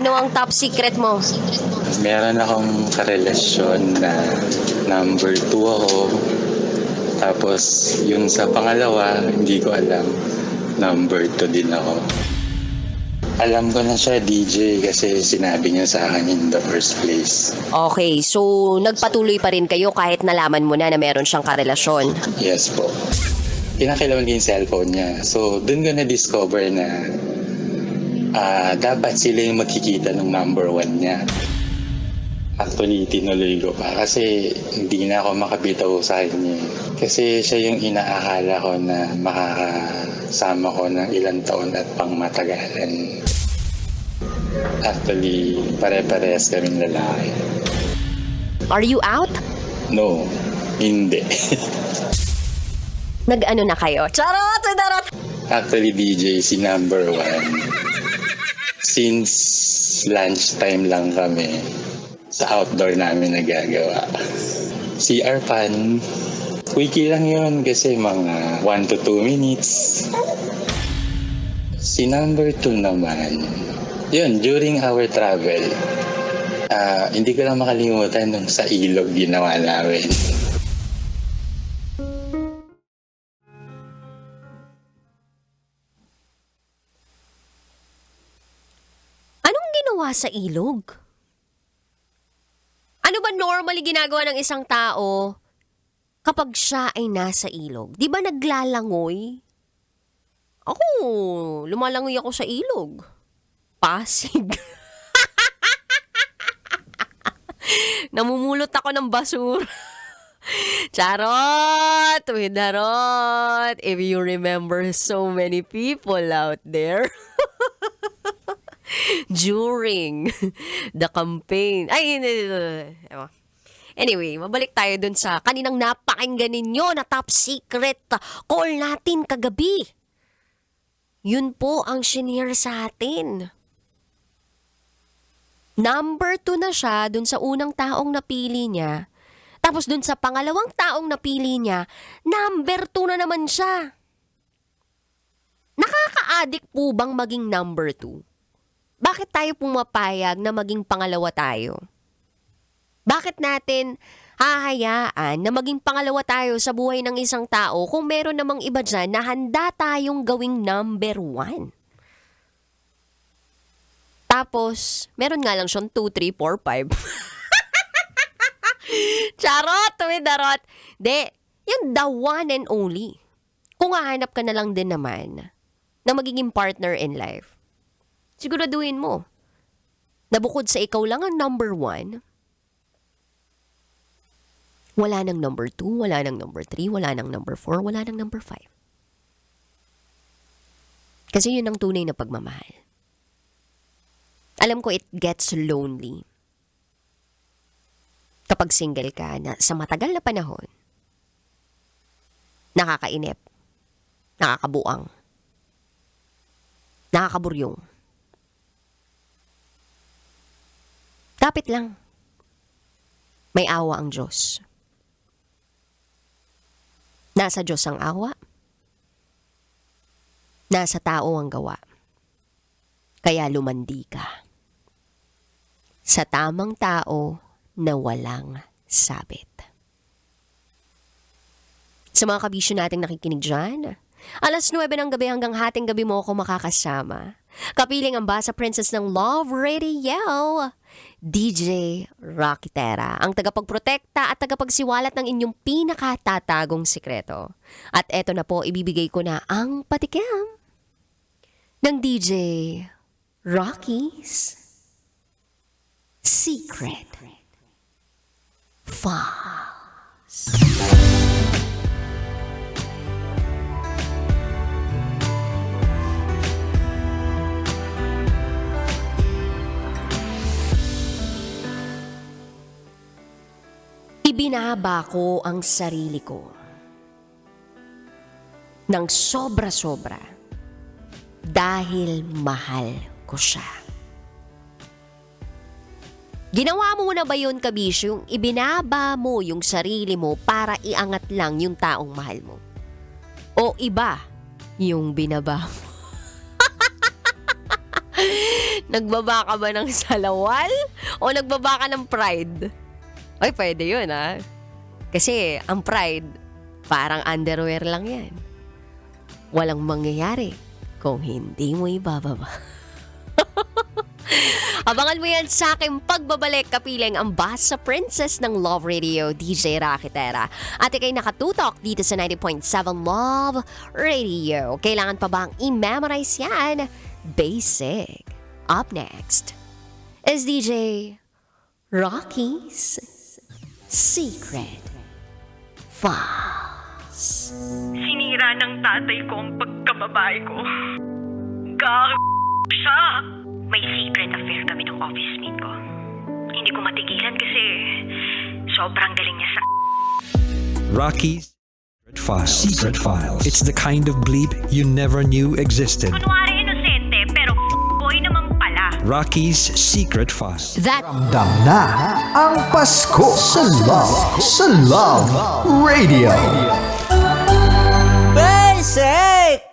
Ano ang top secret mo? Meron akong karelasyon na number 2 ako. Tapos yung sa pangalawa, hindi ko alam. Number 2 din ako. Alam ko na siya DJ kasi sinabi niya sa akin in the first place. Okay, so nagpatuloy pa rin kayo kahit nalaman mo na meron siyang karelasyon. Yes po. Pinakailaman ko yung cellphone niya. So dun ko na-discover na dapat sila yung magkikita ng number 1 niya. Actually, tinuloy ko pa kasi hindi na ako makabitaw sa kanya. Kasi siya yung inaakala ko na makakasama ko ng ilang taon at pangmatagalan. Actually, pare-parehas kaming lalaki. Are you out? No, hindi. Nag-ano na kayo? Charot! Charot! Actually, DJ, si number 1. Since lunchtime lang kami, sa outdoor namin nagagawa. CR pan, quickie lang yun kasi mga 1 to 2 minutes. Si number 2 naman, yun, during our travel, hindi ko lang makalimutan nung sa ilog ginawa namin. Anong ginawa sa ilog? Ano ba normally ginagawa ng isang tao kapag siya ay nasa ilog? Di ba naglalangoy? Ako, lumalangoy ako sa ilog. Pasig. Namumulot ako ng basura. Charot! With darot. If you remember so many people out there. During the campaign. Anyway, mabalik tayo dun sa kaninang napakinggan ninyo na top secret call natin kagabi. Yun po ang shinare sa atin. Number 2 na siya dun sa unang taong napili niya. Tapos dun sa pangalawang taong napili niya, number 2 na naman siya. Nakaka-addict po bang maging number 2? Bakit tayo pumapayag na maging pangalawa tayo? Bakit natin hahayaan na maging pangalawa tayo sa buhay ng isang tao kung meron namang iba dyan na handa tayong gawing number 1? Tapos, meron nga lang siyang 2, 3, 4, 5. Charot! Tumidarot! De, yung the one and only. Kung hahanap ka na lang din naman na magiging partner in life, siguraduhin mo na bukod sa ikaw lang ang number 1, wala nang number 2, wala nang number 3, wala nang number 4, wala nang number 5. Kasi yun ang tunay na pagmamahal. Alam ko it gets lonely kapag single ka na sa matagal na panahon, nakakainip, nakakabuang, nakakaburyong. Kapit lang. May awa ang Diyos. Nasa Diyos ang awa. Nasa tao ang gawa. Kaya lumandi ka. Sa tamang tao na walang sabit. Sa mga kabisyo nating nakikinig dyan, 9:00 ng gabi hanggang hating gabi mo ako makakasama. Kapiling ang Basa Princess ng Love Radio, DJ Rocky Terra, ang tagapagprotekta at tagapagsiwalat ng inyong pinakatatagong sikreto. At eto na po, ibibigay ko na ang patikim ng DJ Rocky's Secret Files. Ibinaba ko ang sarili ko ng sobra-sobra dahil mahal ko siya. Ginawa mo na ba yun, kabisyo, yung ibinaba mo yung sarili mo para iangat lang yung taong mahal mo? O iba yung binaba mo? Nagbaba ka ba ng salawal? O nagbaba ka ng pride? Ay, pwede yun Kasi ang pride, parang underwear lang yan. Walang mangyayari kung hindi mo ibababa. Abangan mo yan sa aking pagbabalik kapiling ang Basa Princess ng Love Radio, DJ Rakitera. At ikay nakatutok dito sa 90.7 Love Radio. Kailangan pa bang i-memorize yan? Basic. Up next is DJ Rocky's Secret Files. Sinira ng tatay ko ang pagkababae ko. Siya. May secret affair kami ng office mate ko. Hindi ko matigilan kasi sobrang galing niya sa... Rocky's Secret Files. It's the kind of bleep you never knew existed. Kunwari inosente pero boy naman pala. Rocky's Secret Files. That Ramdam na ang Pasko sa Love Radio. Basic!